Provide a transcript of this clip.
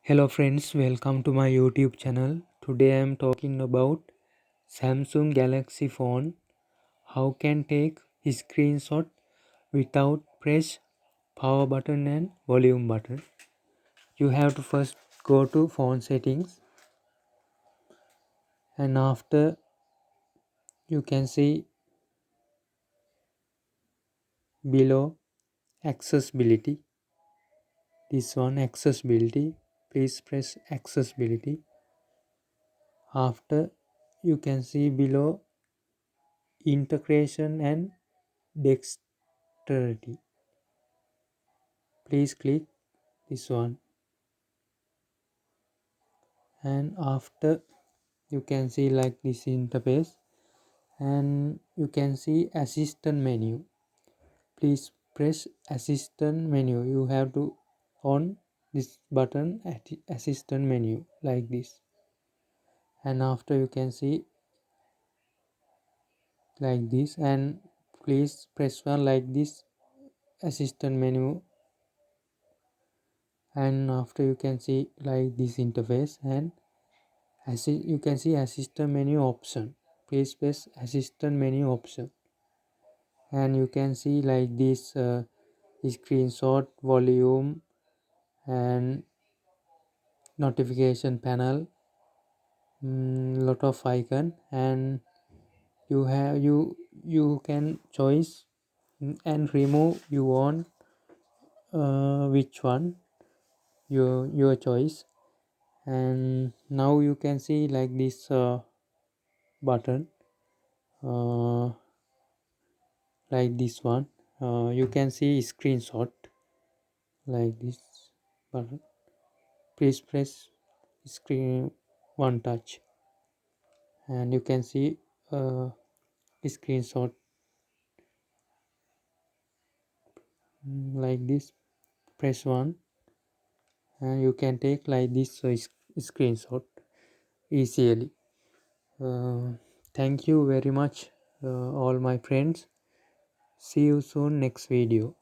Hello friends, welcome to my YouTube channel. Today I am talking about Samsung Galaxy phone. How can take screenshot without press power button and volume button. You have to first go to phone settings, and after you can see below accessibility. This one accessibility. Please press accessibility. After you can see below integration and dexterity. Please click this one, and after you can see like this interface, and you can see assistant menu. Please press assistant menu. You have to on this button at assistant menu like this, and after you can see like this, and please press one like this assistant menu, and after you can see like this interface, and you can see assistant menu option. Please press assistant menu option, and you can see like this screenshot, volume, and notification panel, lot of icon, and you can choice and remove you want which one, your choice. And now you can see like this button, uh, like this one, you can see screenshot like this button. Please press screen one touch, and you can see screenshot like this. Press one, and you can take like this screenshot easily. uh, Thank you very much, all my friends. See you soon next video.